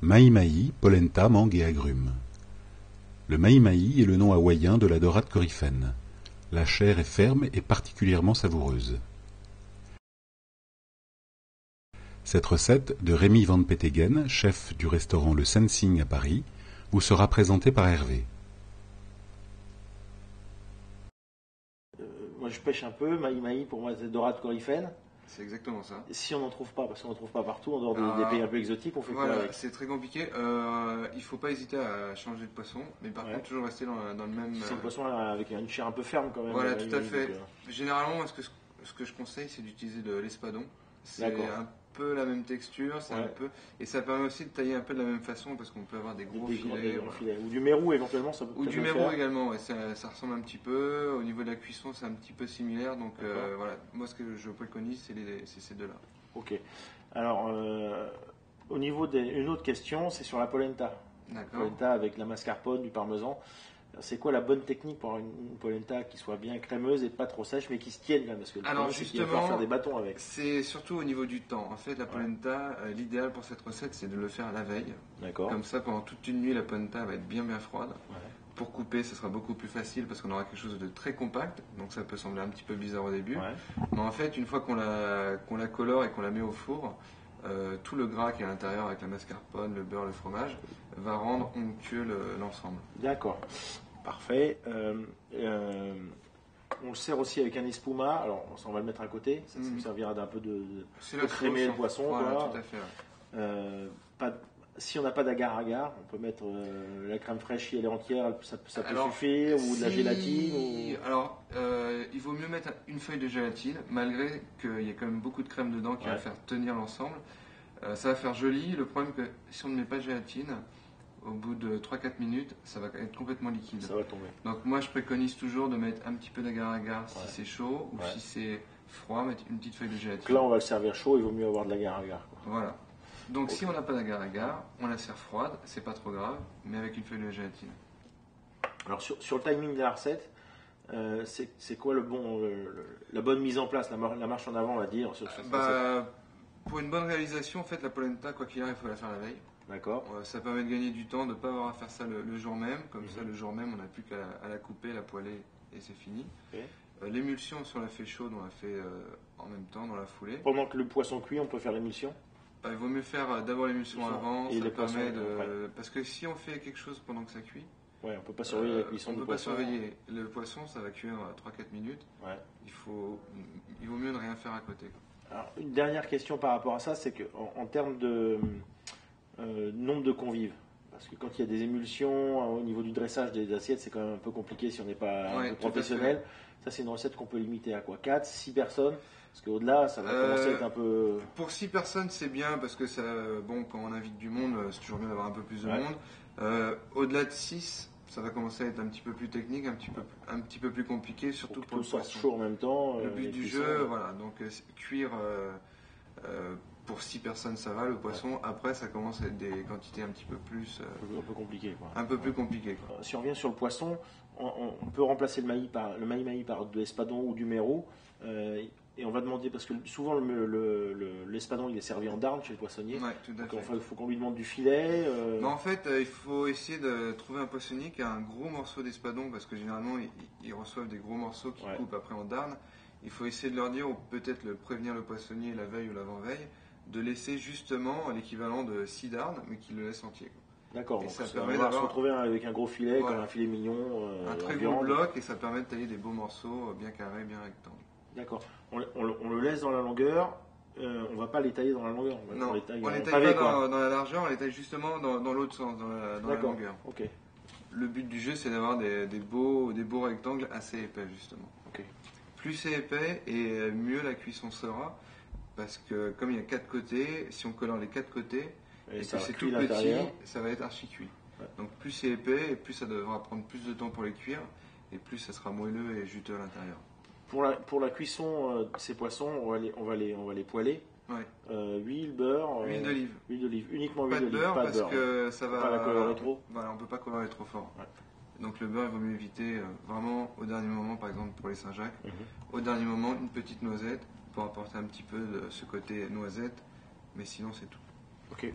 Mahi-mahi, polenta, mangue et agrumes. Le mahi-mahi est le nom hawaïen de la dorade coryphène. La chair est ferme et particulièrement savoureuse. Cette recette de Rémi Van Petegem, chef du restaurant Le Sensing à Paris, vous sera présentée par Hervé. Moi je pêche un peu, mahi-mahi pour moi c'est dorade coryphène. C'est exactement ça. Si on n'en trouve pas, parce qu'on n'en trouve pas partout, en dehors des pays un peu exotiques, on fait voilà, quoi avec? c'est très compliqué. Il ne faut pas hésiter à changer de poisson, mais par contre toujours rester dans le même... C'est un poisson avec une chair un peu ferme quand même. Voilà, tout à fait. Généralement, ce que je conseille, c'est d'utiliser de l'espadon. C'est un peu la même texture, c'est un peu, et ça permet aussi de tailler un peu de la même façon parce qu'on peut avoir des gros filets. Ou du mérou éventuellement, ça peut Ou du mérou également, ouais, ça ressemble un petit peu. Au niveau de la cuisson, c'est un petit peu similaire. Donc voilà, moi ce que je préconise, c'est ces deux-là. Ok. Alors, au niveau une autre question, c'est sur la polenta. D'accord. Polenta avec la mascarpone, du parmesan. C'est quoi la bonne technique pour avoir une polenta qui soit bien crémeuse et pas trop sèche, mais qui se tienne quand même? Parce que alors justement, il va faire des bâtons avec. C'est surtout au niveau du temps. En fait, la polenta, l'idéal pour cette recette, c'est de le faire la veille. D'accord. Comme ça, pendant toute une nuit, la polenta va être bien froide. Ouais. Pour couper, ce sera beaucoup plus facile parce qu'on aura quelque chose de très compact. Donc ça peut sembler un petit peu bizarre au début. Ouais. Mais en fait, une fois qu'on la colore et qu'on la met au four, tout le gras qui est à l'intérieur avec la mascarpone, le beurre, le fromage, va rendre onctueux l'ensemble. D'accord. Parfait. On le sert aussi avec un espuma. Alors, on va le mettre à côté. Ça nous servira d'un peu de crémer le poisson. Voilà, tout à fait. Ouais. Si on n'a pas d'agar-agar, on peut mettre la crème fraîche si elle est entière, ça peut suffire, ou de la gélatine. Alors, il vaut mieux mettre une feuille de gélatine, malgré qu'il y ait quand même beaucoup de crème dedans qui va faire tenir l'ensemble. Ça va faire joli. Le problème que si on ne met pas de gélatine, au bout de 3-4 minutes, ça va être complètement liquide. Ça va tomber. Donc moi, je préconise toujours de mettre un petit peu d'agar-agar si c'est chaud, ou si c'est froid, mettre une petite feuille de gélatine. Donc là, on va le servir chaud, il vaut mieux avoir de l'agar-agar. Voilà. Donc si on n'a pas d'agar-agar, on la sert froide, c'est pas trop grave, mais avec une feuille de gélatine. Alors sur le timing de la recette, c'est quoi la bonne mise en place, la marche en avant, on va dire sur cette recette? Pour une bonne réalisation, en fait, la polenta, quoi qu'il arrive, il faut la faire la veille. D'accord. Ça permet de gagner du temps, de ne pas avoir à faire ça le jour même. Comme ça, le jour même, on n'a plus qu'à la couper, la poêler et c'est fini. Okay. L'émulsion, si on la fait chaude, on la fait en même temps, dans la foulée. Pendant que le poisson cuit, on peut faire l'émulsion? Il vaut mieux faire d'abord l'émulsion avant, ça permet parce que si on fait quelque chose pendant que ça cuit, on ne peut pas surveiller la cuisson du poisson. On ne peut pas surveiller. Le poisson, ça va cuire 3-4 minutes. Ouais. Il vaut mieux ne rien faire à côté. Alors, une dernière question par rapport à ça, c'est qu'en termes de nombre de convives, parce que quand il y a des émulsions au niveau du dressage des assiettes, c'est quand même un peu compliqué si on n'est pas professionnel. Ça, c'est une recette qu'on peut limiter à quoi? 4, 6 personnes? Parce qu'au-delà, ça va commencer à être un peu... Pour 6 personnes, c'est bien, parce que quand on invite du monde, c'est toujours bien d'avoir un peu plus de monde. Au-delà de 6, ça va commencer à être un petit peu plus technique, un petit peu plus compliqué, surtout pour le poisson. Chaud en même temps. Le but du jeu, voilà, donc cuire pour 6 personnes, ça va. Le poisson, après, ça commence à être des quantités un petit peu plus... un peu compliquées, quoi. Un peu plus compliquées, quoi. Si on revient sur le poisson, on peut remplacer le mahi-mahi par de l'espadon ou du mérou. Et on va demander, parce que souvent l'espadon il est servi en darne chez le poissonnier. Ouais, tout à fait. Il faut qu'on lui demande du filet. En fait, il faut essayer de trouver un poissonnier qui a un gros morceau d'espadon, parce que généralement ils reçoivent des gros morceaux qui coupent après en darne. Il faut essayer de leur dire, ou peut-être prévenir le poissonnier la veille ou l'avant-veille, de laisser justement l'équivalent de 6 darnes, mais qu'il le laisse entier. D'accord, donc ça permet de se retrouver avec un gros filet, comme un filet mignon. Un très gros bloc, et ça permet de tailler des beaux morceaux bien carrés, bien rectangles. D'accord. On le laisse dans la longueur, on va pas les tailler dans la longueur. On les taille pas dans la largeur, on les taille justement dans l'autre sens, dans la longueur. Okay. Le but du jeu, c'est d'avoir des beaux rectangles assez épais, justement. Okay. Plus c'est épais, et mieux la cuisson sera, parce que comme il y a 4 côtés, si on colore les 4 côtés, et que c'est tout petit, ça va être archi cuit. Ouais. Donc plus c'est épais, et plus ça devra prendre plus de temps pour les cuire, et plus ça sera moelleux et juteux à l'intérieur. Pour la cuisson de ces poissons, on va les poêler. Ouais. Huile, beurre. Huile d'olive. Huile d'olive, uniquement pas huile d'olive. Pas de beurre, parce que ça va. Pas la colorer trop. Voilà, on peut pas colorer trop fort. Ouais. Donc le beurre, il vaut mieux éviter vraiment au dernier moment, par exemple pour les Saint-Jacques. Au dernier moment, une petite noisette pour apporter un petit peu de ce côté noisette, mais sinon c'est tout. Ok.